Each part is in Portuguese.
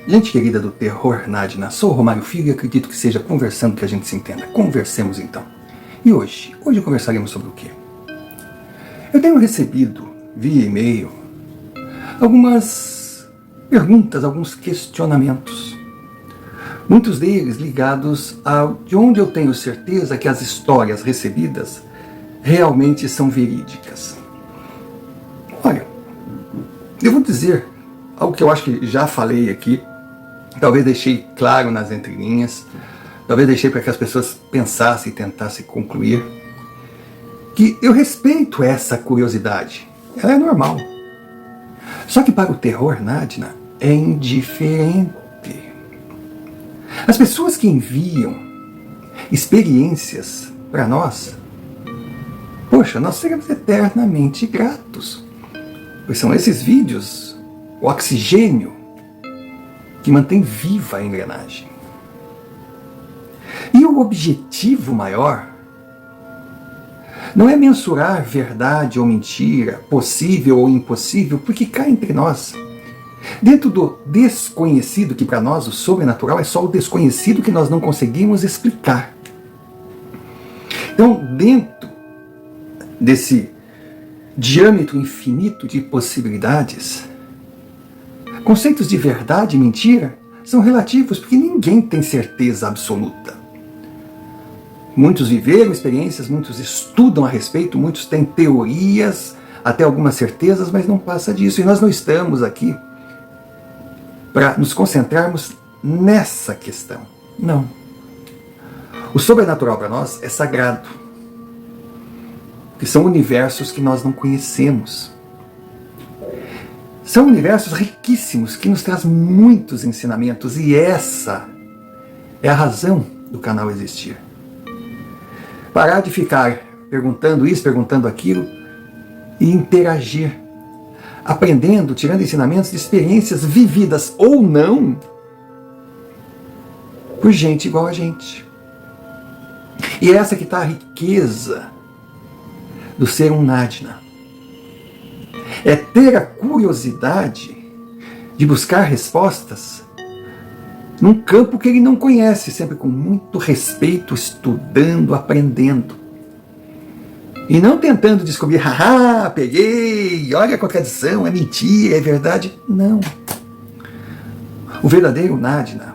Gente querida do Terror Nadina, sou o Romário Filho e acredito que seja conversando que a gente se entenda. Conversemos então. E hoje conversaremos sobre o quê? Eu tenho recebido, via e-mail, algumas perguntas, alguns questionamentos. Muitos deles ligados a de onde eu tenho certeza que as histórias recebidas realmente são verídicas. Olha, eu vou dizer algo que eu acho que já falei aqui, talvez deixei claro nas entrelinhas, talvez deixei para que as pessoas pensassem e tentassem concluir, que eu respeito essa curiosidade, ela é normal. Só que para o Terror Nadina é indiferente. As pessoas que enviam experiências para nós, poxa, nós seremos eternamente gratos, pois são esses vídeos o oxigênio que mantém viva a engrenagem. E o objetivo maior não é mensurar verdade ou mentira, possível ou impossível, porque cá entre nós, dentro do desconhecido, que para nós o sobrenatural é só o desconhecido que nós não conseguimos explicar. Então, dentro desse diâmetro infinito de possibilidades, conceitos de verdade e mentira são relativos, porque ninguém tem certeza absoluta. Muitos viveram experiências, muitos estudam a respeito, muitos têm teorias, até algumas certezas, mas não passa disso. E nós não estamos aqui para nos concentrarmos nessa questão. Não. O sobrenatural para nós é sagrado, que são universos que nós não conhecemos. São universos riquíssimos que nos trazem muitos ensinamentos, e essa é a razão do canal existir. Parar de ficar perguntando isso, perguntando aquilo e interagir, aprendendo, tirando ensinamentos de experiências vividas ou não por gente igual a gente. E é essa que está a riqueza do ser um Nadina. É ter a curiosidade de buscar respostas num campo que ele não conhece, sempre com muito respeito, estudando, aprendendo. E não tentando descobrir, haha, peguei, olha a contradição, é mentira, é verdade. Não. O verdadeiro Nadina,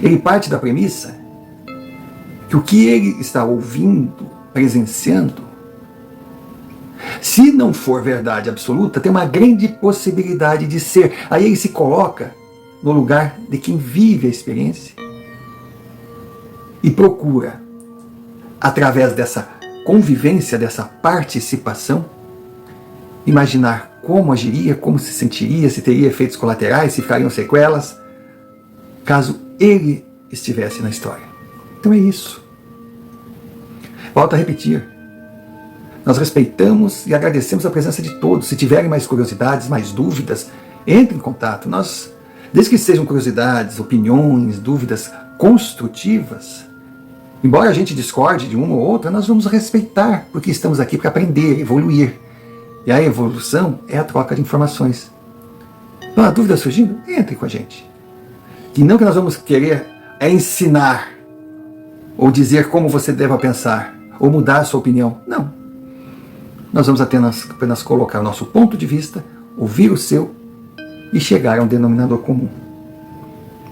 ele parte da premissa que o que ele está ouvindo, presenciando, se não for verdade absoluta, tem uma grande possibilidade de ser. Aí ele se coloca no lugar de quem vive a experiência e procura, através dessa convivência, dessa participação, imaginar como agiria, como se sentiria, se teria efeitos colaterais, se ficariam sequelas, caso ele estivesse na história. Então é isso. Volto a repetir. Nós respeitamos e agradecemos a presença de todos. Se tiverem mais curiosidades, mais dúvidas, entre em contato. Nós, desde que sejam curiosidades, opiniões, dúvidas construtivas, embora a gente discorde de uma ou outra, nós vamos respeitar, porque estamos aqui para aprender, evoluir. E a evolução é a troca de informações. Então, a dúvida surgindo, entre com a gente. E não que nós vamos querer ensinar, ou dizer como você deve pensar, ou mudar a sua opinião. Não. Nós vamos apenas colocar o nosso ponto de vista, ouvir o seu e chegar a um denominador comum.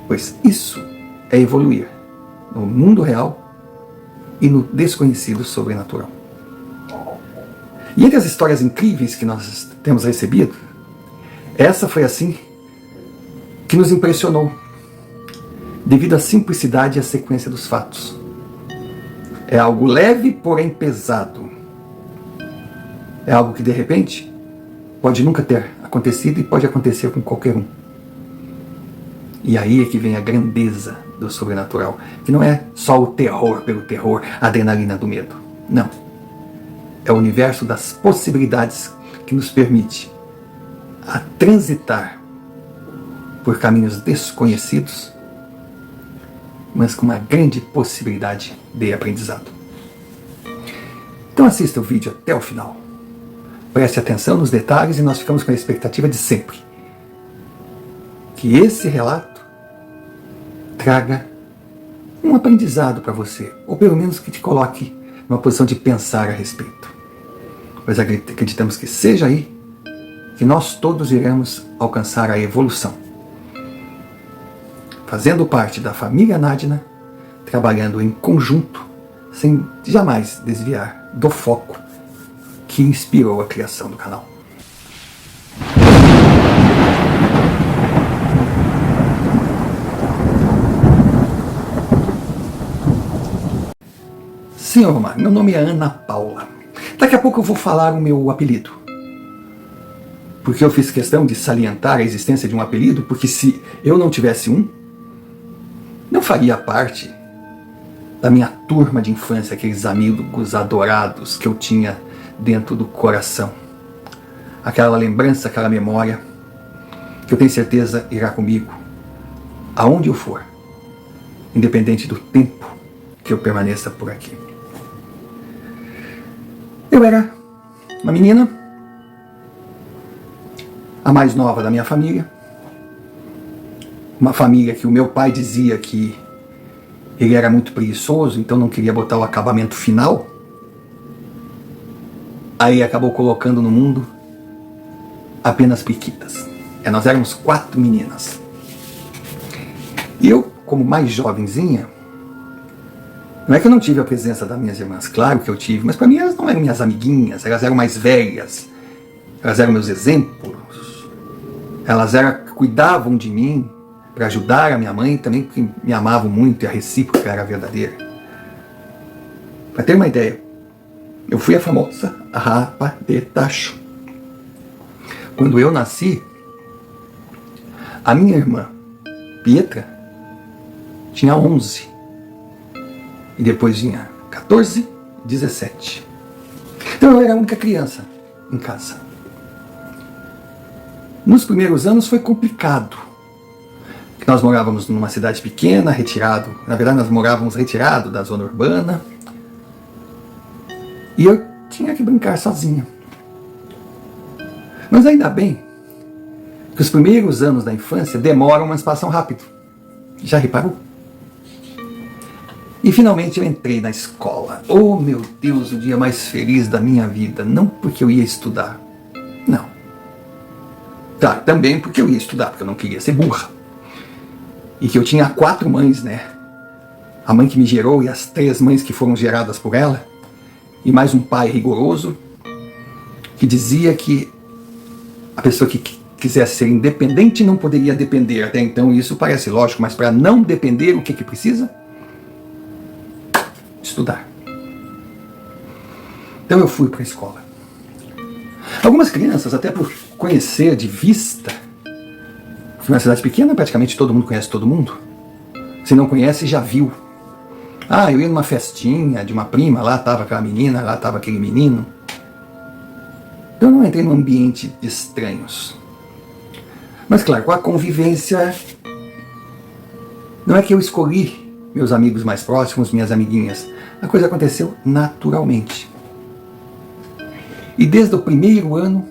Pois isso é evoluir no mundo real e no desconhecido sobrenatural. E entre as histórias incríveis que nós temos recebido, essa foi assim que nos impressionou, devido à simplicidade e à sequência dos fatos. É algo leve, porém pesado. É algo que, de repente, pode nunca ter acontecido e pode acontecer com qualquer um. E aí é que vem a grandeza do sobrenatural, que não é só o terror pelo terror, a adrenalina do medo. Não. É o universo das possibilidades que nos permite a transitar por caminhos desconhecidos, mas com uma grande possibilidade de aprendizado. Então assista o vídeo até o final. Preste atenção nos detalhes e nós ficamos com a expectativa de sempre que esse relato traga um aprendizado para você, ou pelo menos que te coloque numa posição de pensar a respeito. Pois acreditamos que seja aí que nós todos iremos alcançar a evolução, fazendo parte da família Nadina, trabalhando em conjunto, sem jamais desviar do foco que inspirou a criação do canal. Senhor Omar, meu nome é Ana Paula. Daqui a pouco eu vou falar o meu apelido. Porque eu fiz questão de salientar a existência de um apelido, porque se eu não tivesse um, não faria parte da minha turma de infância, aqueles amigos adorados que eu tinha dentro do coração. Aquela lembrança, aquela memória, que eu tenho certeza irá comigo, aonde eu for, independente do tempo que eu permaneça por aqui. Eu era uma menina, a mais nova da minha família, uma família que o meu pai dizia que ele era muito preguiçoso, então não queria botar o acabamento final. Aí acabou colocando no mundo apenas piquitas. Nós éramos 4 meninas. E eu, como mais jovenzinha, não é que eu não tive a presença das minhas irmãs, claro que eu tive, mas para mim elas não eram minhas amiguinhas, elas eram mais velhas, elas eram meus exemplos, elas cuidavam de mim para ajudar a minha mãe também, que me amavam muito e a recíproca era verdadeira. Para ter uma ideia, eu fui a famosa rapa de tacho. Quando eu nasci, a minha irmã, Pietra, tinha 11. E depois vinha 14, 17. Então eu era a única criança em casa. Nos primeiros anos foi complicado. Nós morávamos numa cidade pequena, retirado. Na verdade, nós morávamos retirado da zona urbana. E eu tinha que brincar sozinha. Mas ainda bem que os primeiros anos da infância demoram, mas passam rápido. Já reparou? E finalmente eu entrei na escola. Oh meu Deus, o dia mais feliz da minha vida. Não porque eu ia estudar. Não. Tá, também porque eu ia estudar, porque eu não queria ser burra. E que eu tinha 4 mães, né? A mãe que me gerou e as 3 mães que foram geradas por ela. E mais um pai rigoroso que dizia que a pessoa que quisesse ser independente não poderia depender. Até então isso parece lógico, mas para não depender, o que precisa? Estudar. Então eu fui para a escola. Algumas crianças, até por conhecer de vista, porque uma cidade pequena praticamente todo mundo conhece todo mundo. Se não conhece, já viu. Ah, eu ia numa festinha de uma prima, lá estava aquela menina, lá estava aquele menino. Eu não entrei num ambiente de estranhos. Mas claro, com a convivência, não é que eu escolhi meus amigos mais próximos, minhas amiguinhas. A coisa aconteceu naturalmente. E desde o primeiro ano,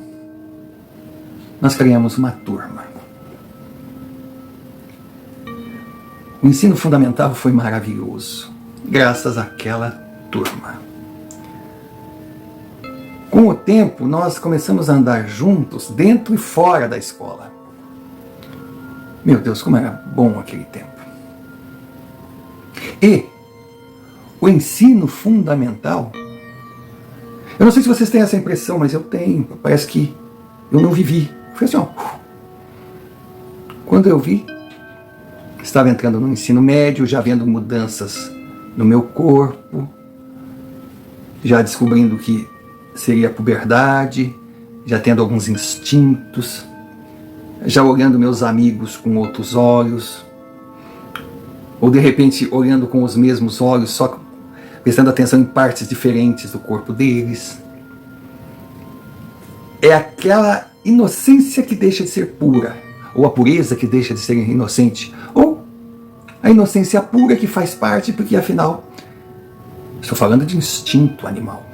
nós criamos uma turma. O ensino fundamental foi maravilhoso, graças àquela turma. Com o tempo, nós começamos a andar juntos, dentro e fora da escola. Meu Deus, como era bom aquele tempo. E o ensino fundamental, eu não sei se vocês têm essa impressão, mas eu tenho, parece que eu não vivi. Foi assim, ó. Quando eu vi, estava entrando no ensino médio, já vendo mudanças no meu corpo, já descobrindo que seria a puberdade, já tendo alguns instintos, já olhando meus amigos com outros olhos, ou de repente olhando com os mesmos olhos, só prestando atenção em partes diferentes do corpo deles. É aquela inocência que deixa de ser pura, ou a pureza que deixa de ser inocente, ou a inocência pura que faz parte, porque afinal, estou falando de instinto animal.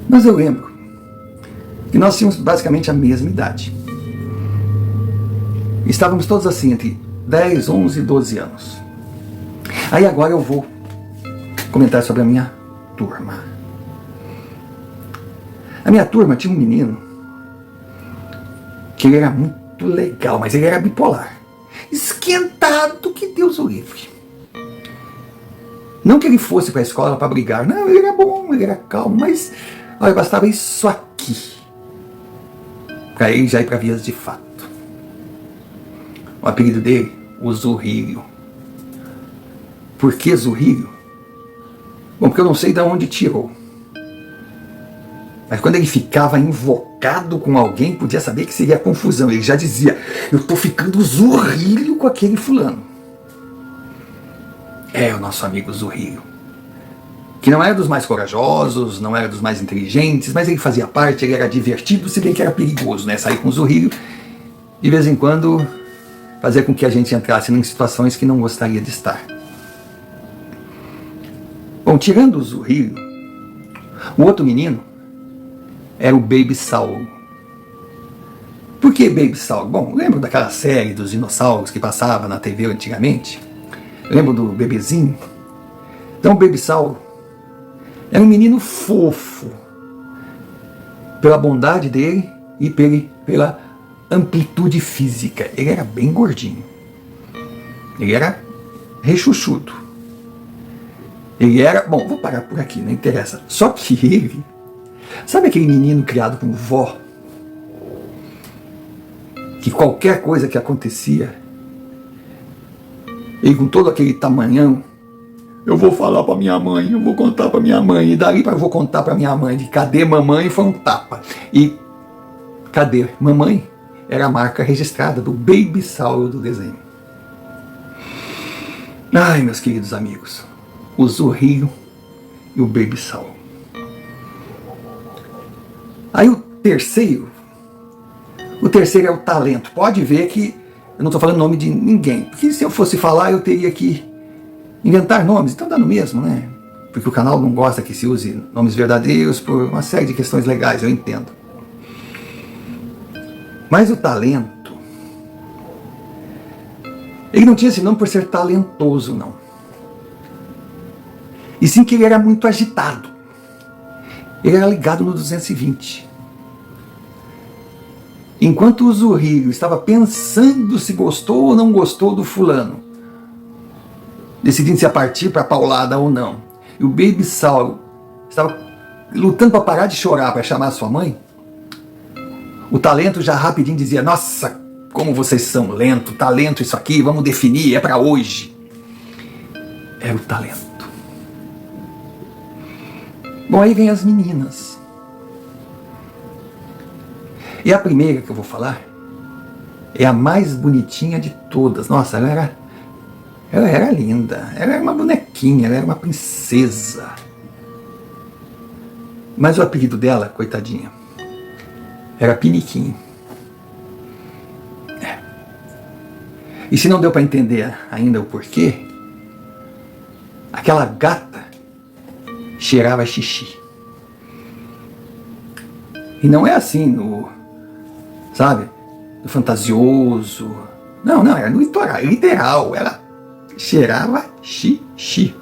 Mas eu lembro que nós tínhamos basicamente a mesma idade. Estávamos todos assim, entre 10, 11, 12 anos. Aí agora eu vou comentar sobre a minha turma. A minha turma tinha um menino que ele era muito legal, mas ele era bipolar. Esquentado que Deus o livre. Não que ele fosse para a escola para brigar, não, ele era bom, ele era calmo, mas olha, bastava isso aqui para ele já ir para vias de fato. O apelido dele, o Zurrilho. Por que Zurrilho? Bom, porque eu não sei de onde tirou. Mas quando ele ficava invocado com alguém, podia saber que seria confusão. Ele já dizia, eu estou ficando Zurrilho com aquele fulano. É o nosso amigo Zurrilho. Que não era dos mais corajosos, não era dos mais inteligentes, mas ele fazia parte, ele era divertido, se bem que era perigoso, né? Sair com o Zurrilho, de vez em quando, fazer com que a gente entrasse em situações que não gostaria de estar. Bom, tirando o Zurrilho, o outro menino era o Baby Saulo. Por que Baby Saulo? Bom, lembro daquela série dos dinossauros que passava na TV antigamente? Lembro do bebezinho? Então o Baby Saulo era um menino fofo, pela bondade dele e pela amplitude física. Ele era bem gordinho. Ele era rechuchudo. Ele era... Bom, vou parar por aqui, não interessa. Só que ele... Sabe aquele menino criado com vó? Que qualquer coisa que acontecia, ele com todo aquele tamanhão, eu vou falar para minha mãe, eu vou contar para minha mãe, e dali eu vou contar para minha mãe, de cadê mamãe foi um tapa. E cadê mamãe? Era a marca registrada do Baby Saulo do desenho. Ai, meus queridos amigos, o Zurrilho e o Baby Saulo. Aí o terceiro é o talento. Pode ver que eu não estou falando nome de ninguém, porque se eu fosse falar eu teria que inventar nomes, então dá no mesmo, né? Porque o canal não gosta que se use nomes verdadeiros por uma série de questões legais, eu entendo. Mas o talento, ele não tinha esse nome por ser talentoso, não. E sim que ele era muito agitado. Ele era ligado no 220. Enquanto o Zurrilho estava pensando se gostou ou não gostou do fulano, decidindo se ia partir para a paulada ou não, e o Baby Saulo estava lutando para parar de chorar para chamar a sua mãe, o talento já rapidinho dizia, nossa, como vocês são lento, talento isso aqui, vamos definir, é para hoje. Era o talento. Bom, aí vem as meninas. E a primeira que eu vou falar é a mais bonitinha de todas. Nossa, ela era linda. Ela era uma bonequinha, ela era uma princesa. Mas o apelido dela, coitadinha, era Piniquinho. É. E se não deu para entender ainda o porquê, aquela gata cheirava xixi. E não é assim no fantasioso. Não, era no literal. Ela cheirava xixi.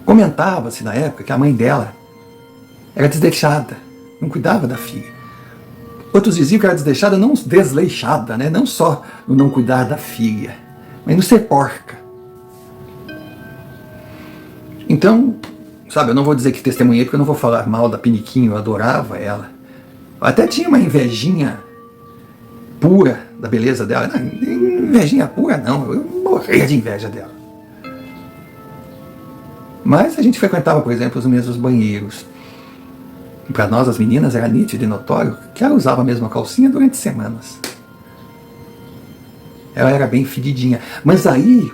Comentava-se na época que a mãe dela era desleixada, não cuidava da filha. Outros diziam que era desleixada, não desleixada, né? Não só no não cuidar da filha, mas no ser porca. Então, eu não vou dizer que testemunhei, porque eu não vou falar mal da Piniquinho, eu adorava ela. Eu até tinha uma invejinha pura da beleza dela. Não, invejinha pura não, eu morria de inveja dela. Mas a gente frequentava, por exemplo, os mesmos banheiros. E para nós, as meninas, era nítido e notório que ela usava a mesma calcinha durante semanas. Ela era bem fedidinha. Mas aí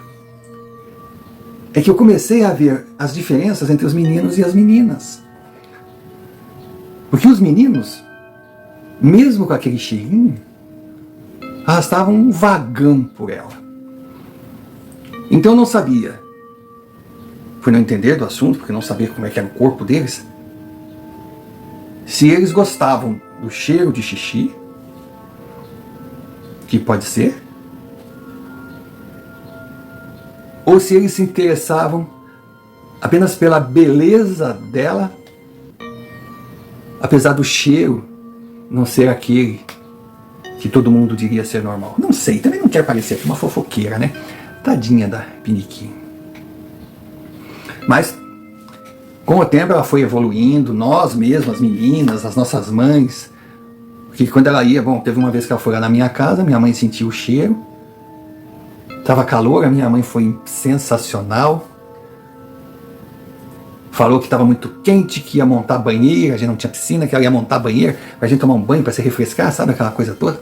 é que eu comecei a ver as diferenças entre os meninos e as meninas. Porque os meninos, mesmo com aquele cheirinho, arrastavam um vagão por ela. Então eu não sabia, por não entender do assunto, porque não sabia como é que era o corpo deles, se eles gostavam do cheiro de xixi que pode ser, ou se eles se interessavam apenas pela beleza dela, apesar do cheiro não ser aquele que todo mundo diria ser normal. Não sei, também não quero parecer aqui uma fofoqueira, né? Tadinha da Piniquim. Mas, com o tempo ela foi evoluindo, nós mesmos, as meninas, as nossas mães, porque quando ela ia, bom, teve uma vez que ela foi lá na minha casa, minha mãe sentiu o cheiro, estava calor, a minha mãe foi sensacional, falou que estava muito quente, que ia montar banheira, a gente não tinha piscina, que ela ia montar banheira pra gente tomar um banho, para se refrescar, sabe aquela coisa toda.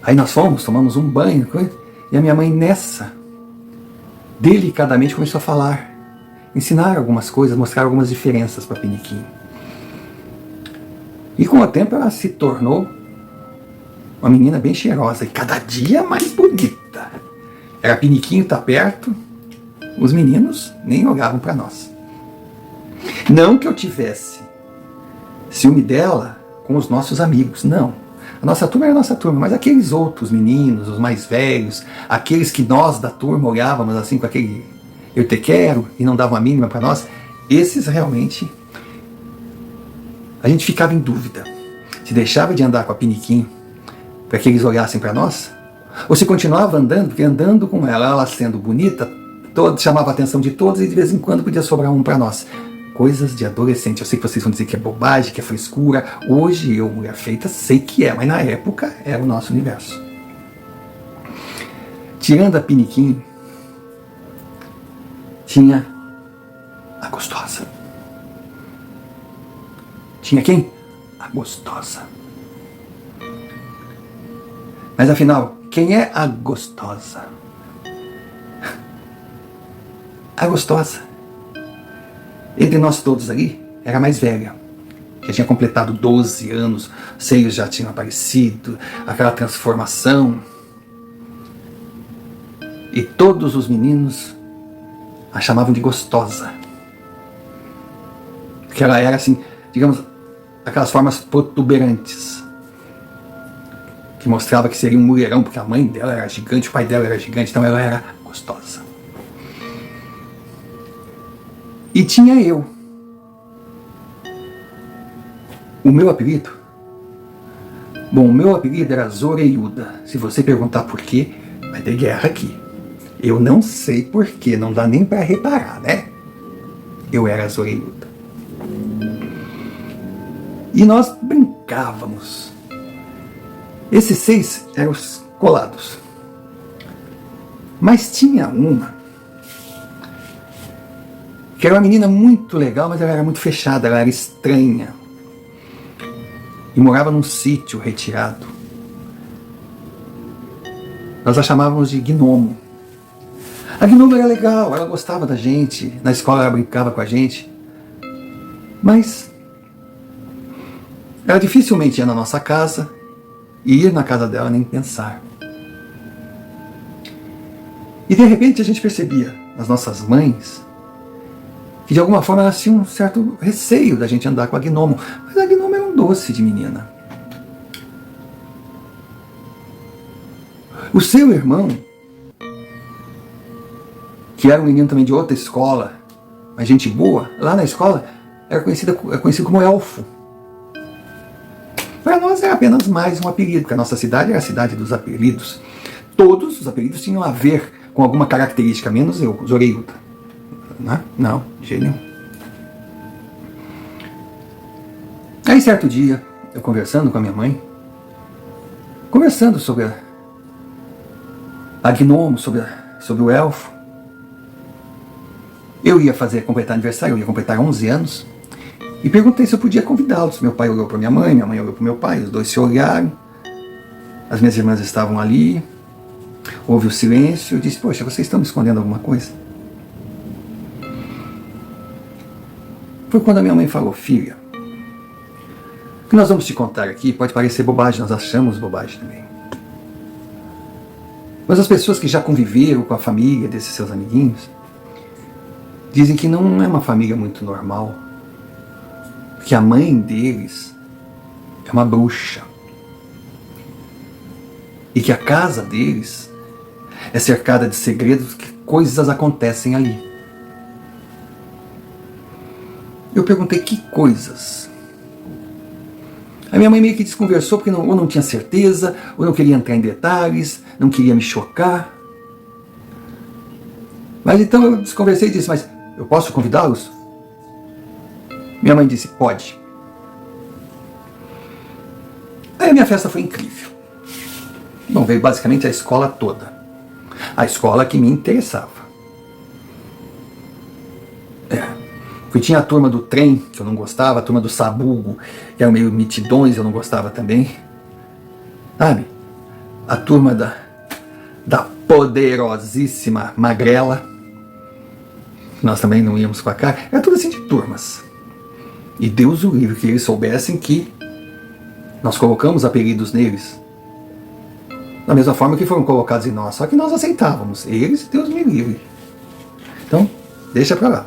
Aí nós tomamos um banho, coisa, e a minha mãe nessa, delicadamente começou a falar, ensinar algumas coisas, mostrar algumas diferenças para Piniquim. E com o tempo ela se tornou uma menina bem cheirosa e cada dia mais bonita. Era Piniquinho tá perto, os meninos nem olhavam para nós. Não que eu tivesse ciúme dela com os nossos amigos, não. A nossa turma era a nossa turma, mas aqueles outros meninos, os mais velhos, aqueles que nós da turma olhávamos assim com aquele eu te quero e não davam a mínima para nós, esses realmente a gente ficava em dúvida se deixava de andar com a Piniquim para que eles olhassem para nós, ou se continuava andando, porque andando com ela, ela sendo bonita, chamava a atenção de todos e de vez em quando podia sobrar um para nós. Coisas de adolescente. Eu sei que vocês vão dizer que é bobagem, que é frescura. Hoje eu, mulher feita, sei que é, mas na época era o nosso universo. Tirando a Piniquim, tinha a gostosa. Tinha quem? A gostosa. Mas afinal, quem é a gostosa? A gostosa, entre nós todos ali, era a mais velha. Já tinha completado 12 anos, seios já tinham aparecido, aquela transformação. E todos os meninos a chamavam de gostosa. Porque ela era assim, digamos, aquelas formas protuberantes. Que mostrava que seria um mulherão, porque a mãe dela era gigante, o pai dela era gigante, então ela era gostosa. E tinha eu. O meu apelido? Bom, o meu apelido era Zoreiuda. Se você perguntar por quê, vai ter guerra aqui. Eu não sei por quê, não dá nem para reparar, né? Eu era Zoreiuda. E nós brincávamos. Esses 6 eram os colados. Mas tinha uma que era uma menina muito legal, mas ela era muito fechada, ela era estranha. E morava num sítio retirado. Nós a chamávamos de Gnomo. A Gnomo era legal, ela gostava da gente, na escola ela brincava com a gente. Mas ela dificilmente ia na nossa casa, e ir na casa dela nem pensar. E de repente a gente percebia, as nossas mães, que de alguma forma elas tinham um certo receio da gente andar com a Gnomo. Mas a Gnomo era um doce de menina. O seu irmão, que era um menino também de outra escola, mas gente boa, lá na escola era conhecido como Elfo. Para nós era apenas mais um apelido, porque a nossa cidade era a cidade dos apelidos. Todos os apelidos tinham a ver com alguma característica, menos eu, Zoreiuda. Não, de jeito nenhum. Aí certo dia, eu conversando com a minha mãe, conversando sobre a Gnomo, sobre o Elfo, eu ia completar aniversário, eu ia completar 11 anos, e perguntei se eu podia convidá-los. Meu pai olhou para minha mãe olhou para meu pai, os dois se olharam, as minhas irmãs estavam ali, houve o silêncio, eu disse, poxa, vocês estão me escondendo alguma coisa? Foi quando a minha mãe falou, filha, o que nós vamos te contar aqui pode parecer bobagem, nós achamos bobagem também. Mas as pessoas que já conviveram com a família desses seus amiguinhos dizem que não é uma família muito normal, que a mãe deles é uma bruxa. E que a casa deles é cercada de segredos, que coisas acontecem ali. Eu perguntei: que coisas? A minha mãe meio que desconversou, porque ou não tinha certeza, ou não queria entrar em detalhes, não queria me chocar. Mas então eu desconversei e disse: mas eu posso convidá-los? Minha mãe disse: pode. Aí a minha festa foi incrível. Bom, veio basicamente a escola toda. A escola que me interessava. Porque tinha a turma do trem, que eu não gostava, a turma do sabugo, que eram meio mitidões, eu não gostava também. Sabe? A turma da poderosíssima magrela. Nós também não íamos com a cara. Era tudo assim de turmas. E Deus o livre que eles soubessem que nós colocamos apelidos neles. Da mesma forma que foram colocados em nós. Só que nós aceitávamos. Eles, Deus me livre. Então, deixa pra lá.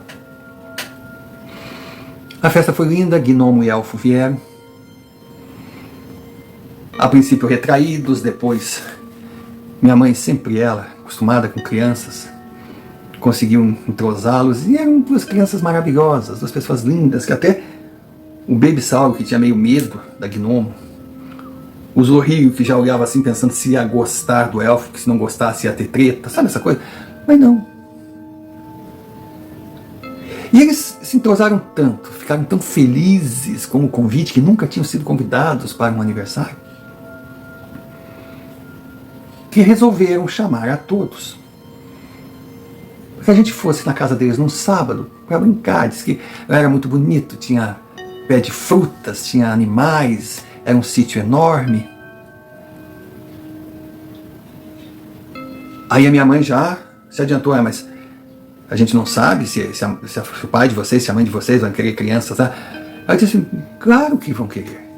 A festa foi linda, gnomo e elfo vieram. A princípio retraídos, depois minha mãe, sempre ela, acostumada com crianças, conseguiu entrosá-los, e eram duas crianças maravilhosas, duas pessoas lindas, que até o Baby Sauro, que tinha meio medo da gnomo, o Zorrilho, que já olhava assim pensando se ia gostar do elfo, que se não gostasse ia ter treta, sabe essa coisa? Mas não. E eles se entrosaram tanto, ficaram tão felizes com o convite, que nunca tinham sido convidados para um aniversário, que resolveram chamar a todos. Para que a gente fosse na casa deles num sábado, para brincar. Diz que era muito bonito, tinha pé de frutas, tinha animais, era um sítio enorme. Aí a minha mãe já se adiantou: mas a gente não sabe se o pai de vocês, se a mãe de vocês vão querer crianças. Tá? Ela disse assim: claro que vão querer.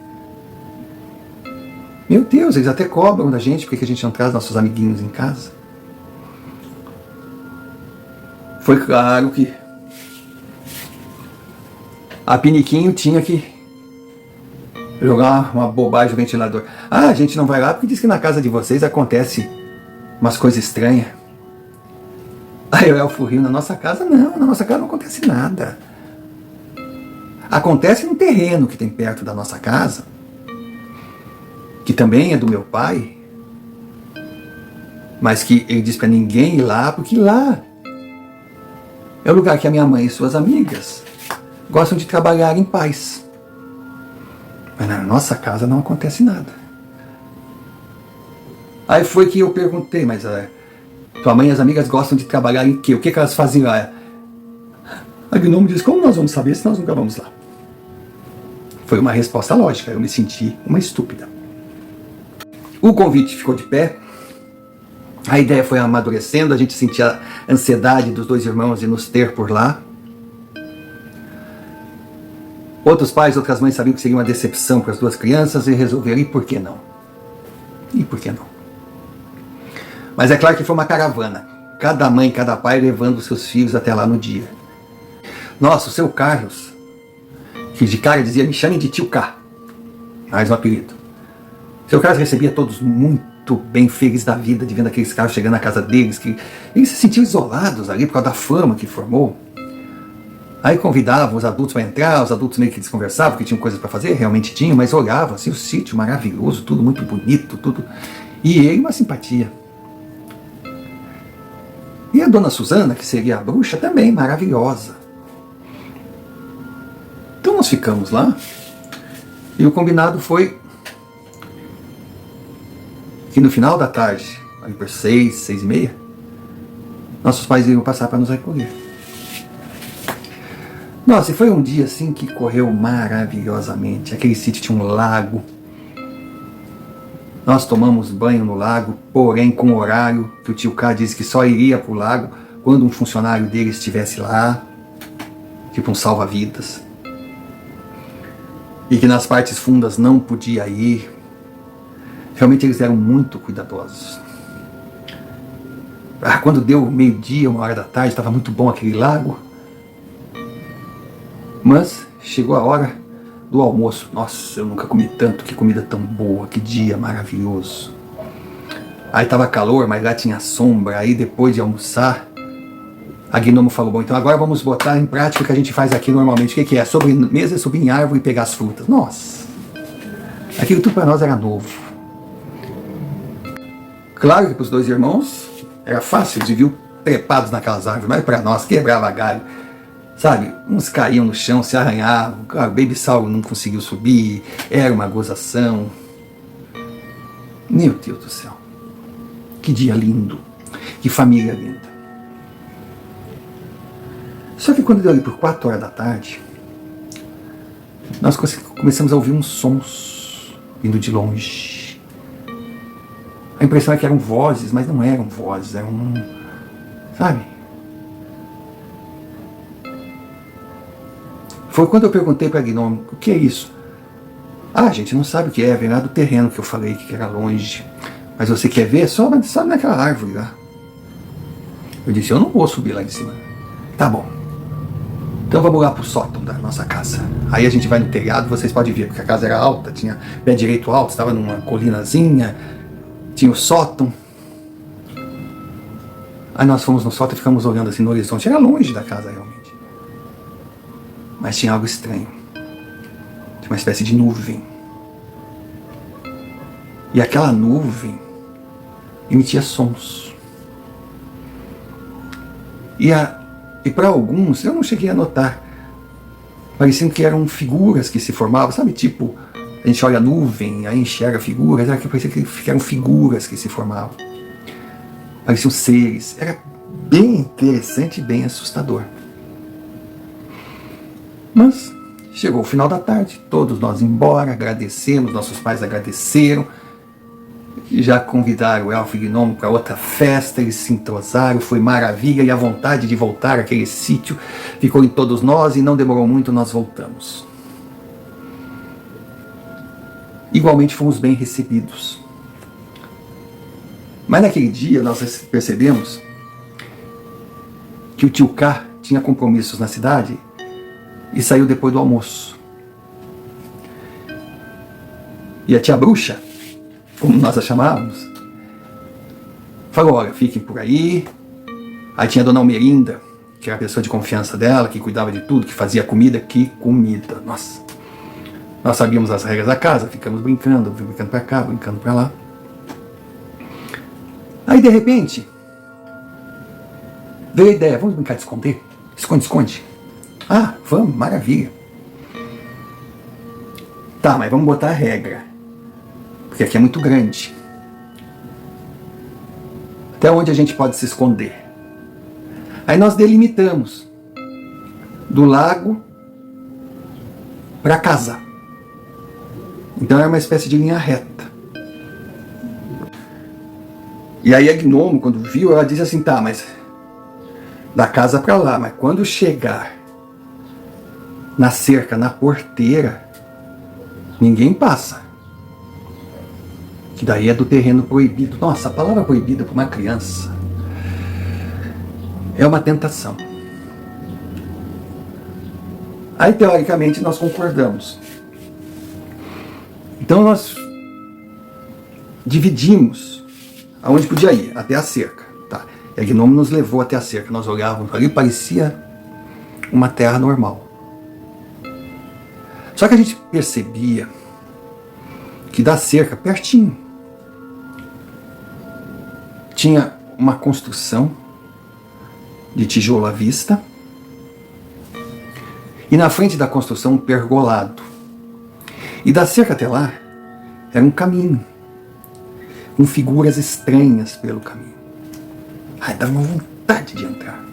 Meu Deus, eles até cobram da gente porque a gente não traz nossos amiguinhos em casa. Foi claro que a Piniquinho tinha que jogar uma bobagem no ventilador. Ah, a gente não vai lá porque diz que na casa de vocês acontece umas coisas estranhas. Aí o elfo riu: na nossa casa não, na nossa casa não acontece nada. Acontece no terreno que tem perto da nossa casa, que também é do meu pai, mas que ele diz para ninguém ir lá, porque lá é o lugar que a minha mãe e suas amigas gostam de trabalhar em paz. Mas na nossa casa não acontece nada. Aí foi que eu perguntei: mas tua mãe e as amigas gostam de trabalhar em quê? O que elas fazem lá? A gnomo disse: como nós vamos saber se nós nunca vamos lá? Foi uma resposta lógica, eu me senti uma estúpida. O convite ficou de pé, a ideia foi amadurecendo, a gente sentia a ansiedade dos dois irmãos de nos ter por lá. Outros pais, outras mães sabiam que seria uma decepção para as duas crianças e resolveram: e por que não? E por que não? Mas é claro que foi uma caravana, cada mãe, cada pai levando seus filhos até lá no dia. Nossa, o seu Carlos, que de cara dizia: me chamem de tio K, mais um apelido. Seu Carlos recebia todos muito bem, felizes da vida, de vendo aqueles caras chegando na casa deles, que eles se sentiam isolados ali por causa da fama que formou. Aí convidavam os adultos para entrar, os adultos meio que desconversavam, porque tinham coisas para fazer, realmente tinham, mas olhavam assim o sítio maravilhoso, tudo muito bonito, tudo. E ele, uma simpatia. E a dona Susana, que seria a bruxa, também maravilhosa. Então nós ficamos lá, e o combinado foi que no final da tarde, ali por 6, 6:30, nossos pais iriam passar para nos recolher. Nossa, e foi um dia assim que correu maravilhosamente. Aquele sítio tinha um lago. Nós tomamos banho no lago, porém com horário que o tio K disse que só iria para o lago quando um funcionário dele estivesse lá, tipo um salva-vidas. E que nas partes fundas não podia ir. Realmente eles eram muito cuidadosos. Quando deu meio-dia, 1h da tarde, estava muito bom aquele lago. Mas chegou a hora do almoço. Nossa, eu nunca comi tanto, que comida tão boa, que dia maravilhoso. Aí estava calor, mas lá tinha sombra. Aí depois de almoçar, a Gnomo falou, bom, então agora vamos botar em prática o que a gente faz aqui normalmente. O que é? Sobremesa, subir em árvore e pegar as frutas. Nossa! Aquilo tudo para nós era novo. Claro que para os dois irmãos era fácil, eles viviam trepados naquelas árvores, mas para nós quebrava galho. Sabe, uns caíam no chão, se arranhavam, o Baby Sauro não conseguiu subir, era uma gozação. Meu Deus do céu, que dia lindo, que família linda. Só que quando deu ali por 4 horas da tarde, nós começamos a ouvir uns sons vindo de longe. A impressão é que eram vozes, mas não eram vozes, eram, sabe? Foi quando eu perguntei para a Gnomo, o que é isso? Ah, a gente não sabe o que é, vem lá do terreno que eu falei que era longe. Mas você quer ver? Sobe naquela árvore lá. Eu disse, eu não vou subir lá em cima. Tá bom. Então vamos lá pro sótão da nossa casa. Aí a gente vai no telhado, vocês podem ver, porque a casa era alta, tinha pé direito alto, estava numa colinazinha, tinha o sótão. Aí nós fomos no sótão e ficamos olhando assim no horizonte. Era longe da casa realmente. Mas tinha algo estranho. Tinha uma espécie de nuvem. E aquela nuvem emitia sons. E para alguns, eu não cheguei a notar, pareciam que eram figuras que se formavam, sabe? Tipo, a gente olha a nuvem, aí enxerga figuras, era que parecia que eram figuras que se formavam. Pareciam seres. Era bem interessante e bem assustador. Mas chegou o final da tarde, todos nós embora, agradecemos, nossos pais agradeceram, já convidaram o Elfo e o Gnomo para outra festa, eles se entrosaram, foi maravilha, e a vontade de voltar àquele sítio ficou em todos nós, e não demorou muito, nós voltamos. Igualmente fomos bem recebidos. Mas naquele dia nós percebemos que o tio K tinha compromissos na cidade, e saiu depois do almoço. E a tia Bruxa, como nós a chamávamos, falou, olha, fiquem por aí. Aí tinha a dona Almerinda, que era a pessoa de confiança dela, que cuidava de tudo, que fazia comida. Que comida! Nossa! Nós sabíamos as regras da casa, ficamos brincando para cá, brincando para lá. Aí de repente, veio a ideia, vamos brincar de esconder? Esconde-esconde. Ah, vamos, maravilha. Tá, mas vamos botar a regra. Porque aqui é muito grande. Até onde a gente pode se esconder? Aí nós delimitamos do lago para casa. Então é uma espécie de linha reta. E aí a Gnomo, quando viu, ela disse assim, tá, mas da casa para lá, mas quando chegar na cerca, na porteira, ninguém passa. Que daí é do terreno proibido. Nossa, a palavra proibida para uma criança é uma tentação. Aí, teoricamente, nós concordamos. Então, nós dividimos aonde podia ir, até a cerca. Tá? E a Gnomo nos levou até a cerca. Nós olhávamos ali, parecia uma terra normal. Só que a gente percebia que da cerca, pertinho, tinha uma construção de tijolo à vista, e na frente da construção um pergolado. E da cerca até lá era um caminho, com figuras estranhas pelo caminho. Ai, dava uma vontade de entrar.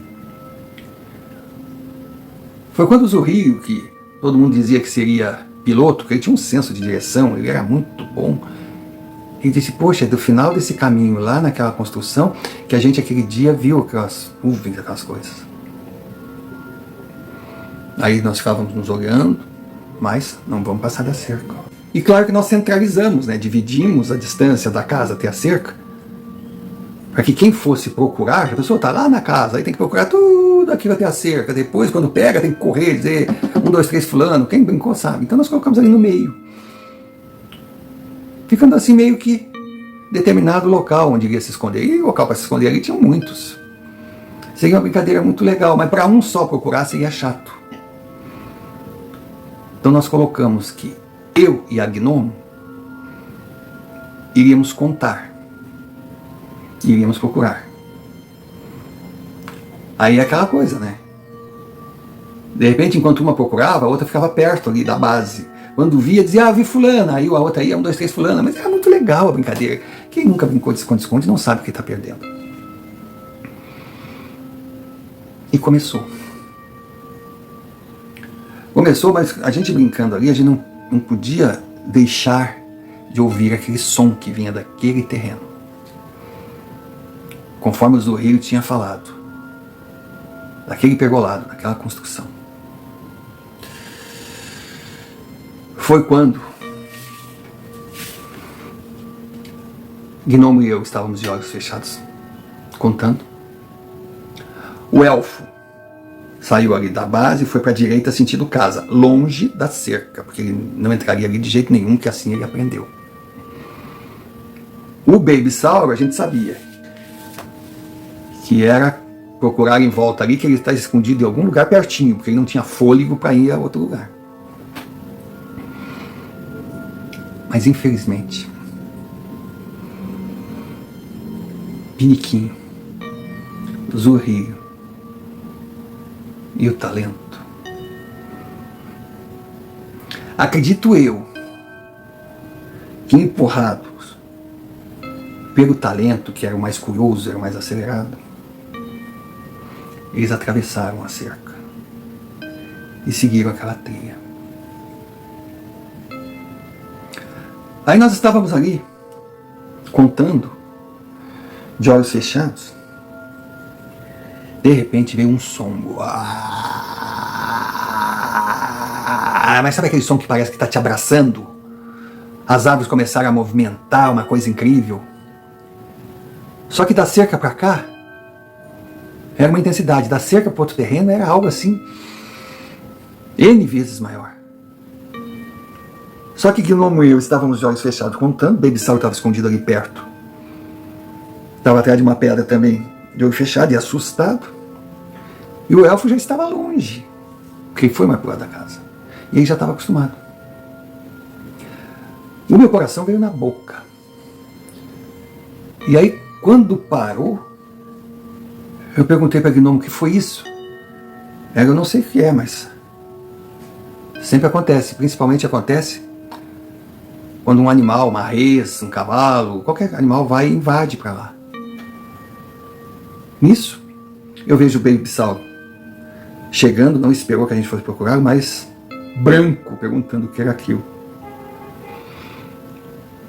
Foi quando o Zurrio, que todo mundo dizia que seria piloto, que ele tinha um senso de direção, ele era muito bom. Ele disse, poxa, é do final desse caminho, lá naquela construção, que a gente aquele dia viu aquelas nuvens, aquelas coisas. Aí nós ficávamos nos olhando, mas não vamos passar da cerca. E claro que nós centralizamos, né? Dividimos a distância da casa até a cerca, para que quem fosse procurar, a pessoa está lá na casa, aí tem que procurar tudo aquilo até a cerca. Depois, quando pega, tem que correr, dizer 1, 2, 3 fulano, quem brincou sabe. Então nós colocamos ali no meio, ficando assim meio que determinado local onde iria se esconder. E o local para se esconder ali tinham muitos. Seria uma brincadeira muito legal, mas para um só procurar seria chato. Então nós colocamos que eu e a Gnomo iríamos contar, iríamos procurar. Aí é aquela coisa, né? De repente, enquanto uma procurava, a outra ficava perto ali da base. Quando via, dizia, vi fulana. Aí a outra ia, 1, 2, 3 fulana. Mas era muito legal a brincadeira. Quem nunca brincou de esconde-esconde não sabe o que está perdendo. E começou. Começou, mas a gente brincando ali, a gente não podia deixar de ouvir aquele som que vinha daquele terreno. Conforme o Zurrilho tinha falado. Daquele pergolado, daquela construção. Foi quando Gnomo e eu estávamos de olhos fechados, contando. O elfo saiu ali da base e foi para a direita sentido casa, longe da cerca, porque ele não entraria ali de jeito nenhum, que assim ele aprendeu. O Baby Sauro, a gente sabia que era procurar em volta ali, que ele está escondido em algum lugar pertinho, porque ele não tinha fôlego para ir a outro lugar. Mas infelizmente, Piniquinho, Zurrilho e o talento, acredito eu que empurrados pelo talento, que era o mais curioso, era o mais acelerado, eles atravessaram a cerca e seguiram aquela trilha. Aí nós estávamos ali, contando, de olhos fechados. De repente veio um som. Mas sabe aquele som que parece que está te abraçando? As árvores começaram a movimentar, uma coisa incrível. Só que da cerca para cá, era uma intensidade. Da cerca para outro terreno era algo assim, N vezes maior. Só que Gnomo e eu estávamos de olhos fechados contando, Baby Sauro estava escondido ali perto. Estava atrás de uma pedra também, de olho fechado e assustado. E o elfo já estava longe, porque ele foi mais pro lado da casa. E ele já estava acostumado. O meu coração veio na boca. E aí, quando parou, eu perguntei para Gnomo o que foi isso. Eu não sei o que é, mas sempre acontece, principalmente acontece quando um animal, uma res, um cavalo, qualquer animal vai e invade para lá. Nisso, eu vejo o Baby Sauro chegando, não esperou que a gente fosse procurar, mas branco, perguntando o que era aquilo.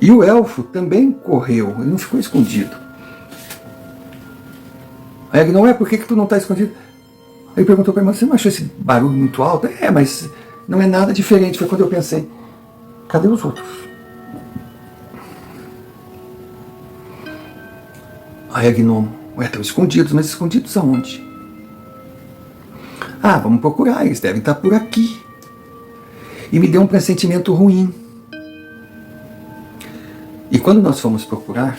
E o elfo também correu, ele não ficou escondido. Aí ele, não é, por que tu não está escondido? Ele perguntou para mim, você não achou esse barulho muito alto? Mas não é nada diferente. Foi quando eu pensei, cadê os outros? Aí a Gnomo, estão escondidos, mas escondidos aonde? Vamos procurar, eles devem estar por aqui. E me deu um pressentimento ruim. E quando nós fomos procurar,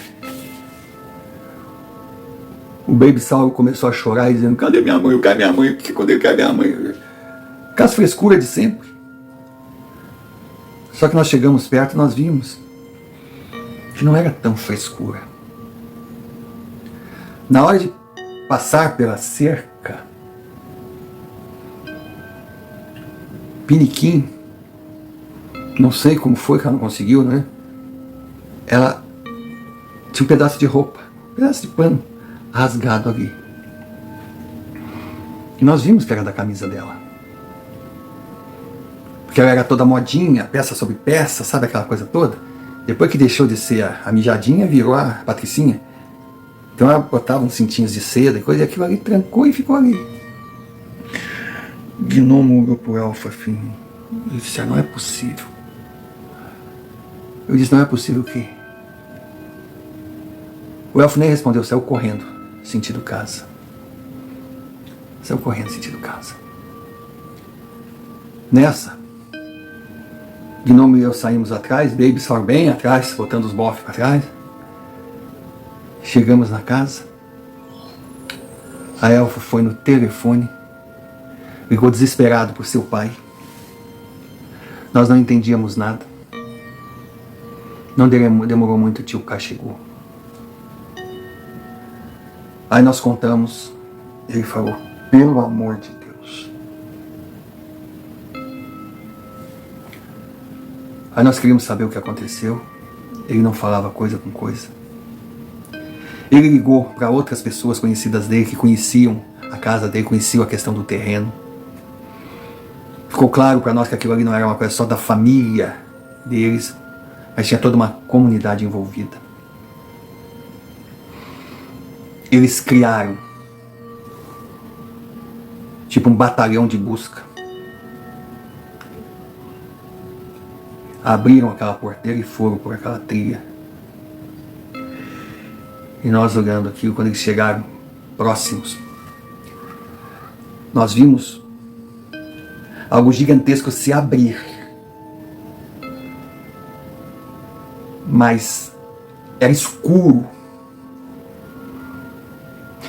o Baby Sauro começou a chorar, dizendo, cadê minha mãe? Cadê minha mãe? Cadê minha mãe? Com as frescuras de sempre. Só que nós chegamos perto e nós vimos que não era tão frescura. Na hora de passar pela cerca, Piniquim, não sei como foi que ela não conseguiu, né? Ela tinha um pedaço de roupa, um pedaço de pano rasgado ali. E nós vimos que era da camisa dela. Porque ela era toda modinha, peça sobre peça, sabe aquela coisa toda? Depois que deixou de ser a mijadinha, virou a patricinha. Então ela botava uns cintinhos de seda e coisa, e aquilo ali trancou e ficou ali. Gnomo olhou pro elfo assim. Eu disse, não é possível. Eu disse, não é possível o quê? O elfo nem respondeu, saiu correndo, sentido casa. Saiu correndo, sentido casa. Nessa, Gnomo e eu saímos atrás, Baby Sauro bem atrás, botando os bofs para trás. Chegamos na casa, a Elfa foi no telefone, ligou desesperado por seu pai. Nós não entendíamos nada. Não demorou muito, o tio K chegou. Aí nós contamos, ele falou, pelo amor de Deus. Aí nós queríamos saber o que aconteceu. Ele não falava coisa com coisa. Ele ligou para outras pessoas conhecidas dele, que conheciam a casa dele, conheciam a questão do terreno. Ficou claro para nós que aquilo ali não era uma coisa só da família deles, mas tinha toda uma comunidade envolvida. Eles criaram tipo um batalhão de busca. Abriram aquela porteira e foram por aquela trilha. E nós olhando aquilo, quando eles chegaram próximos, nós vimos algo gigantesco se abrir. Mas era escuro.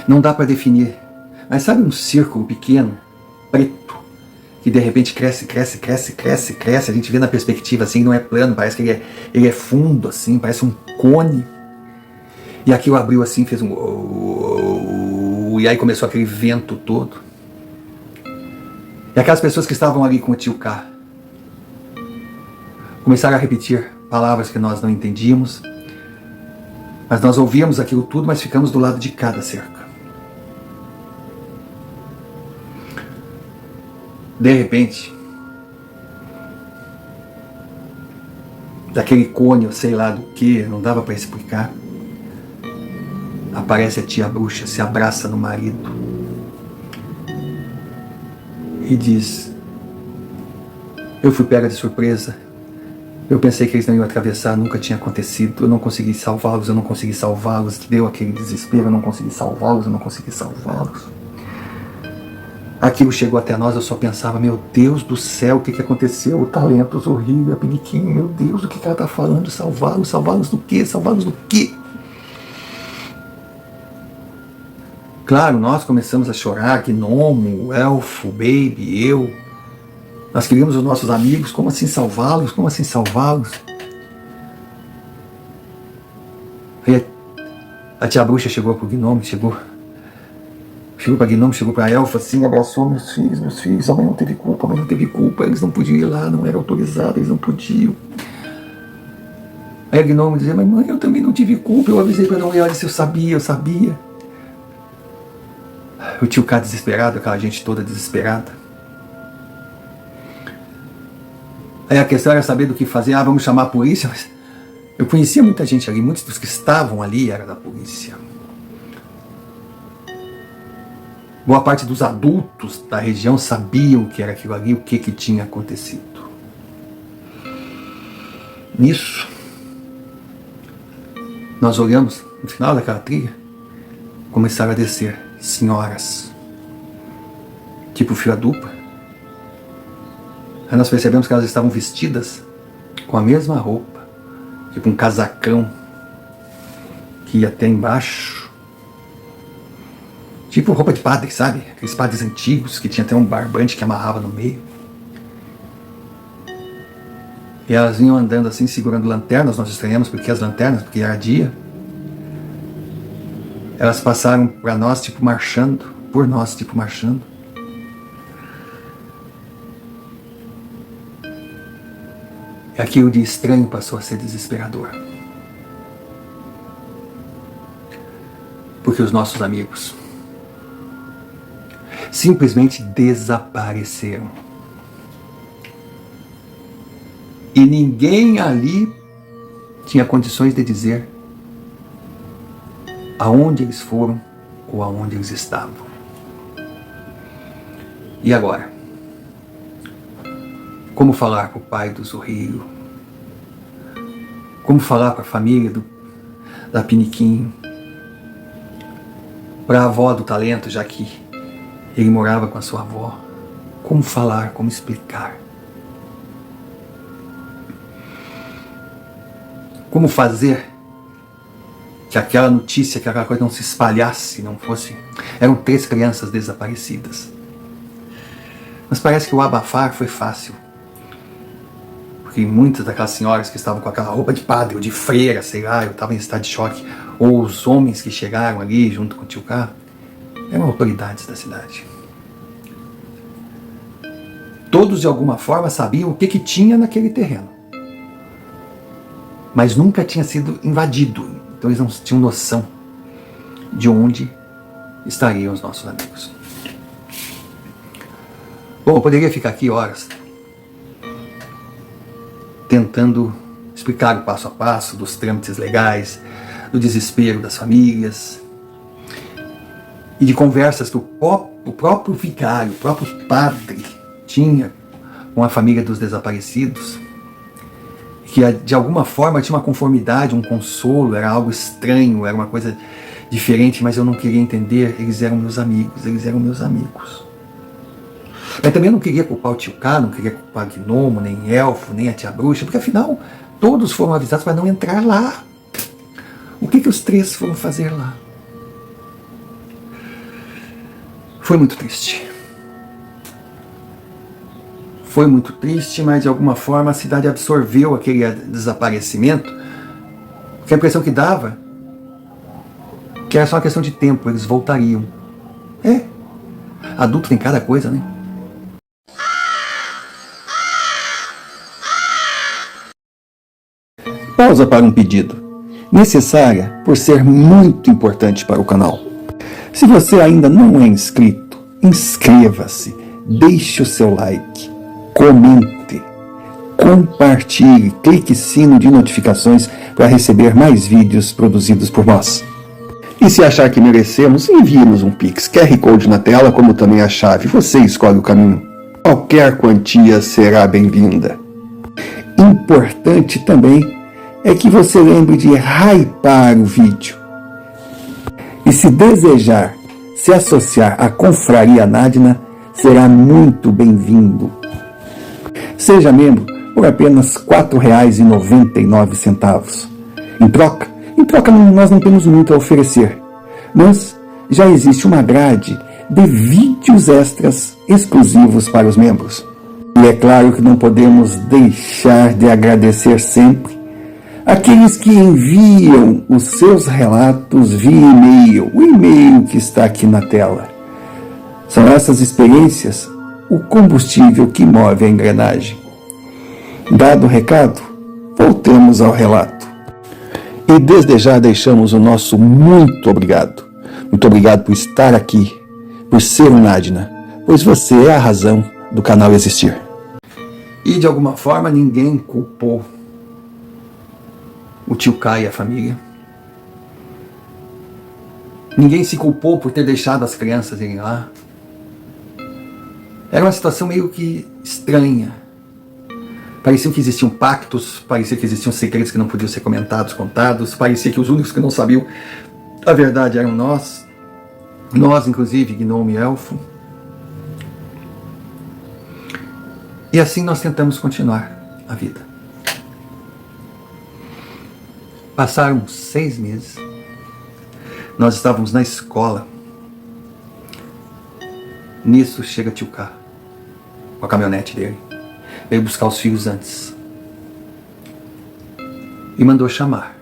Não dá para definir. Mas sabe um círculo pequeno, preto, que de repente cresce, cresce, cresce, cresce, cresce. A gente vê na perspectiva assim, não é plano, parece que ele é fundo assim, parece um cone. E aquilo abriu assim, fez um... E aí começou aquele vento todo. E aquelas pessoas que estavam ali com o tio K começaram a repetir palavras que nós não entendíamos. Mas nós ouvíamos aquilo tudo, mas ficamos do lado de cada cerca. De repente, daquele cone, sei lá do que, não dava para explicar, aparece a tia bruxa, se abraça no marido e diz: eu fui pega de surpresa, eu pensei que eles não iam atravessar, nunca tinha acontecido, eu não consegui salvá-los, deu aquele desespero, eu não consegui salvá-los. Aquilo chegou até nós, eu só pensava, meu Deus do céu, o que aconteceu? O Talentos, o Rio, a Piniquinho, meu Deus, o que ela está falando? Salvá-los do quê? Salvá-los do quê? Claro, nós começamos a chorar, Gnomo, o Elfo, o Baby, eu. Nós queríamos os nossos amigos, como assim salvá-los? Como assim salvá-los? Aí a tia bruxa chegou pro Gnomo, chegou pra Gnomo, chegou pra Elfa, assim, abraçou meus filhos, a mãe não teve culpa, eles não podiam ir lá, não era autorizado, eles não podiam. Aí a Gnomo dizia, mas mãe, eu também não tive culpa, eu avisei pra não ir, olha, se eu sabia. O tio K desesperado, aquela gente toda desesperada. Aí a questão era saber do que fazer, vamos chamar a polícia, mas eu conhecia muita gente ali, muitos dos que estavam ali eram da polícia. Boa parte dos adultos da região sabiam o que era aquilo ali, o que tinha acontecido. Nisso, nós olhamos, no final daquela trilha, começaram a descer senhoras, tipo fila dupla. Aí nós percebemos que elas estavam vestidas com a mesma roupa, tipo um casacão que ia até embaixo. Tipo roupa de padre, sabe? Aqueles padres antigos que tinha até um barbante que amarrava no meio. E elas vinham andando assim, segurando lanternas. Nós estranhamos porque as lanternas, porque era dia. Elas passaram para nós, tipo marchando, por nós, tipo marchando. E aquilo de estranho passou a ser desesperador. Porque os nossos amigos simplesmente desapareceram. E ninguém ali tinha condições de dizer aonde eles foram ou aonde eles estavam. E agora? Como falar para o pai do Zorrilho? Como falar para a família da Piniquinho? Para a avó do Talento, já que ele morava com a sua avó? Como falar, como explicar? Como fazer que aquela notícia, que aquela coisa não se espalhasse, não fosse... Eram 3 crianças desaparecidas. Mas parece que o abafar foi fácil. Porque muitas daquelas senhoras que estavam com aquela roupa de padre ou de freira, sei lá, eu estava em estado de choque, ou os homens que chegaram ali junto com o tio Cá, eram autoridades da cidade. Todos de alguma forma sabiam o que tinha naquele terreno. Mas nunca tinha sido invadido. Então eles não tinham noção de onde estariam os nossos amigos. Bom, eu poderia ficar aqui horas tentando explicar o passo a passo dos trâmites legais, do desespero das famílias e de conversas que o próprio vigário, o próprio padre tinha com a família dos desaparecidos, que de alguma forma tinha uma conformidade, um consolo, era algo estranho, era uma coisa diferente, mas eu não queria entender. Eles eram meus amigos, eles eram meus amigos. Mas também eu não queria culpar o tio Cá, não queria culpar Gnomo, nem Elfo, nem a tia Bruxa, porque afinal todos foram avisados para não entrar lá. O que os 3 foram fazer lá? Foi muito triste. Foi muito triste, mas de alguma forma a cidade absorveu aquele desaparecimento, porque a impressão que dava que era só uma questão de tempo, eles voltariam. Adulto tem cada coisa, né? Pausa para um pedido, necessária por ser muito importante para o canal. Se você ainda não é inscrito, inscreva-se, deixe o seu like, comente, compartilhe, clique sino de notificações para receber mais vídeos produzidos por nós. E se achar que merecemos, envie-nos um Pix, QR Code na tela, como também a chave. Você escolhe o caminho. Qualquer quantia será bem-vinda. Importante também é que você lembre de hypar o vídeo. E se desejar se associar à Confraria Nadina, será muito bem-vindo. Seja membro por apenas R$ 4,99. Em troca, nós não temos muito a oferecer, mas já existe uma grade de vídeos extras exclusivos para os membros. E é claro que não podemos deixar de agradecer sempre aqueles que enviam os seus relatos via e-mail, o e-mail que está aqui na tela. São essas experiências o combustível que move a engrenagem. Dado o recado, voltemos ao relato. E desde já deixamos o nosso muito obrigado. Muito obrigado por estar aqui, por ser um Nadina, pois você é a razão do canal existir. E de alguma forma ninguém culpou o tio Cá e a família. Ninguém se culpou por ter deixado as crianças irem lá. Era uma situação meio que estranha. Parecia que existiam pactos, parecia que existiam segredos que não podiam ser comentados, contados, parecia que os únicos que não sabiam a verdade eram nós, inclusive, Gnomo e Elfo. E assim nós tentamos continuar a vida. Passaram 6 meses, nós estávamos na escola. Nisso chega tio Cá, com a caminhonete dele. Veio buscar os filhos antes. E mandou chamar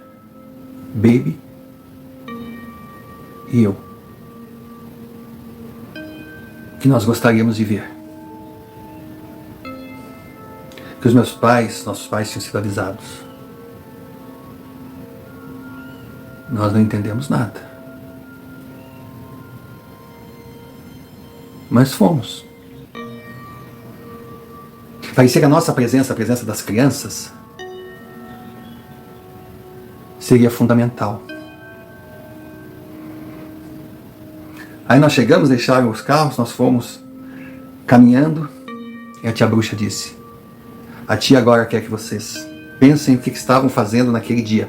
Baby e eu. Que nós gostaríamos de ver. Que os nossos pais tinham sido avisados. Nós não entendemos nada. Mas fomos. Parecia que a nossa presença, a presença das crianças, seria fundamental. Aí nós chegamos, deixaram os carros, nós fomos caminhando, e a tia Bruxa disse: a tia agora quer que vocês pensem o que estavam fazendo naquele dia.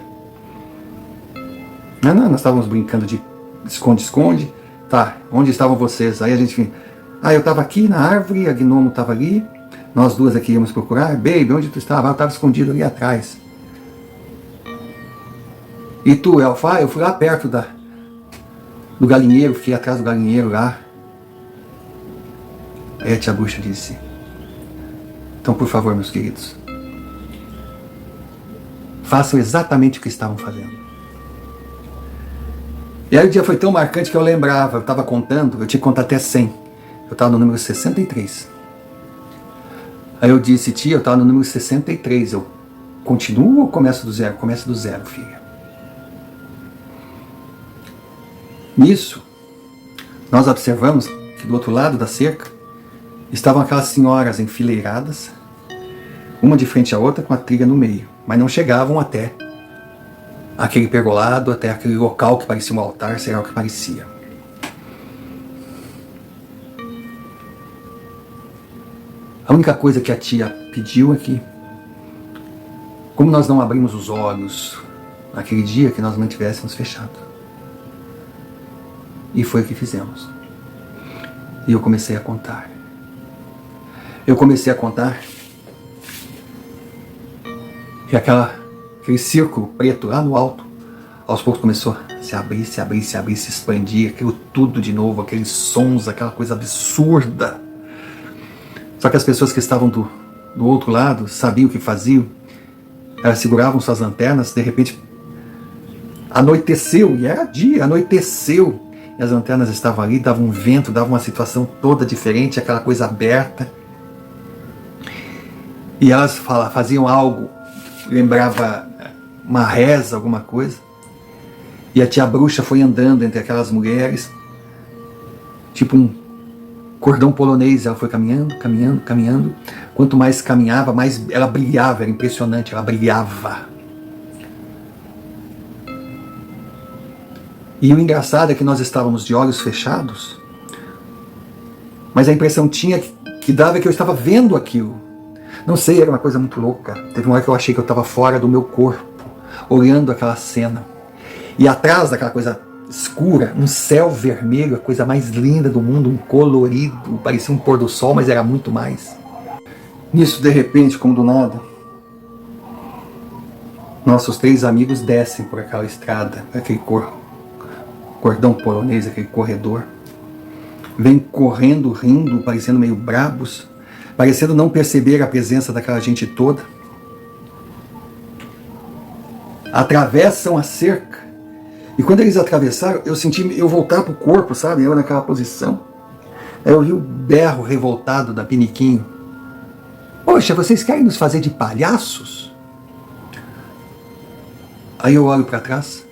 Não, nós estávamos brincando de esconde-esconde. Tá, onde estavam vocês? Aí a gente... eu estava aqui na árvore, a Gnomo estava ali, nós duas aqui íamos procurar. Baby, onde tu estava? Eu estava escondido ali atrás. E tu, Elfa? Ah, eu fui lá perto do galinheiro, fiquei atrás do galinheiro lá. Aí a tia bruxa disse: então, por favor, meus queridos, façam exatamente o que estavam fazendo. E aí o dia foi tão marcante que eu lembrava, eu estava contando, eu tinha que contar até 100. Eu estava no número 63. Aí eu disse: tia, eu estava no número 63, eu continuo ou começo do zero? Começo do zero, filha. Nisso, nós observamos que do outro lado da cerca estavam aquelas senhoras enfileiradas, uma de frente à outra com a trilha no meio, mas não chegavam até aquele pergolado, até aquele local que parecia um altar, sei lá o que parecia. A única coisa que a tia pediu é que, como nós não abrimos os olhos naquele dia, que nós mantivéssemos fechado. E foi o que fizemos. E eu comecei a contar. Eu comecei a contar e aquele círculo preto lá no alto, aos poucos começou a se abrir, se abrir, se abrir, se expandir, aquilo tudo de novo, aqueles sons, aquela coisa absurda. Só que as pessoas que estavam do outro lado sabiam o que faziam. Elas seguravam suas lanternas, de repente anoiteceu, e era dia, anoiteceu. E as lanternas estavam ali, dava um vento, dava uma situação toda diferente, aquela coisa aberta. E elas faziam algo, lembrava uma reza, alguma coisa. E a tia bruxa foi andando entre aquelas mulheres, tipo um cordão polonês. Ela foi caminhando, caminhando, caminhando. Quanto mais caminhava, mais ela brilhava, era impressionante, ela brilhava. E o engraçado é que nós estávamos de olhos fechados, mas a impressão que dava é que eu estava vendo aquilo. Não sei, era uma coisa muito louca. Teve uma hora que eu achei que eu estava fora do meu corpo, olhando aquela cena. E atrás daquela coisa escura, um céu vermelho, a coisa mais linda do mundo, um colorido, parecia um pôr do sol, mas era muito mais. Nisso, de repente, como do nada, nossos 3 amigos descem por aquela estrada, aquele cordão polonês, aquele corredor. Vêm correndo, rindo, parecendo meio brabos, parecendo não perceber a presença daquela gente toda. Atravessam a cerca. E quando eles atravessaram, eu senti eu voltar pro corpo, sabe? Eu naquela posição. Aí eu vi o berro revoltado da Piniquinho. Poxa, vocês querem nos fazer de palhaços? Aí eu olho para trás.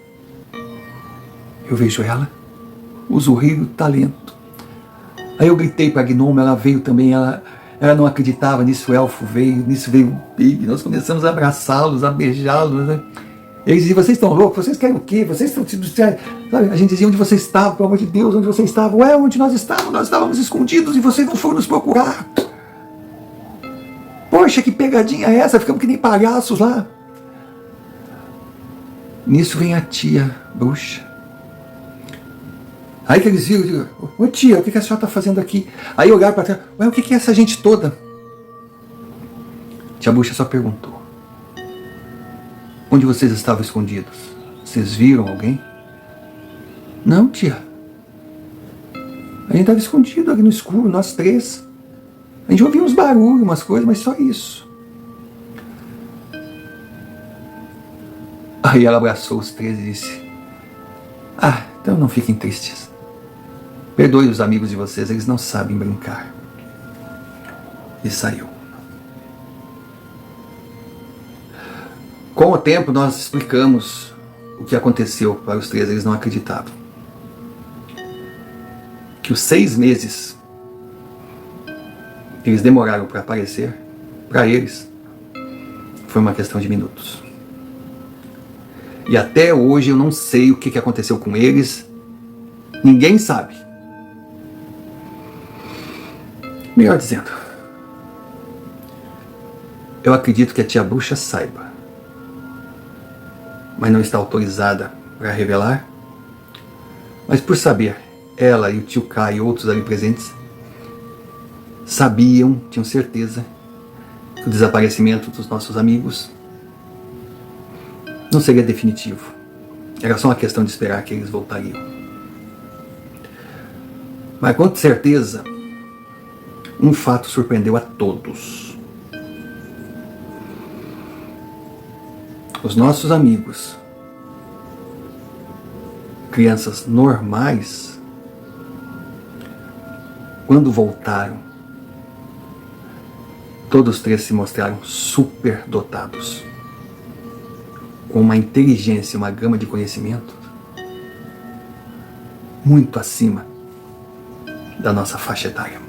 Eu vejo ela, o Zurrilho Talento. Aí eu gritei para a Gnome, ela veio também, ela não acreditava nisso, o elfo veio, nisso veio o Pig, nós começamos a abraçá-los, a beijá-los, né? Eles diziam: vocês estão loucos? Vocês querem o quê? Vocês estão... Sabe? A gente dizia: onde vocês estavam? Pelo amor de Deus, onde vocês estavam? Ué, onde nós estávamos? Nós estávamos escondidos e vocês não foram nos procurar. Poxa, que pegadinha é essa? Ficamos que nem palhaços lá. Nisso vem a tia bruxa. Aí que eles viram, eu digo: ô tia, o que a senhora está fazendo aqui? Aí olharam para trás: ué, o que é essa gente toda? Tia bruxa só perguntou: onde vocês estavam escondidos? Vocês viram alguém? Não, tia. A gente estava escondido ali no escuro, nós 3. A gente ouvia uns barulhos, umas coisas, mas só isso. Aí ela abraçou os 3 e disse: ah, então não fiquem tristes. Perdoe os amigos de vocês, eles não sabem brincar. E saiu. Com o tempo nós explicamos o que aconteceu para os 3, eles não acreditavam. Que os 6 meses que eles demoraram para aparecer, para eles, foi uma questão de minutos. E até hoje eu não sei o que aconteceu com eles, ninguém sabe. Melhor dizendo, eu acredito que a tia bruxa saiba, mas não está autorizada para revelar. Mas por saber, ela e o tio Kai e outros ali presentes sabiam, tinham certeza, que o desaparecimento dos nossos amigos não seria definitivo. Era só uma questão de esperar que eles voltariam. Mas com certeza, um fato surpreendeu a todos. Os nossos amigos, crianças normais, quando voltaram, todos três se mostraram superdotados, com uma inteligência, uma gama de conhecimento muito acima da nossa faixa etária.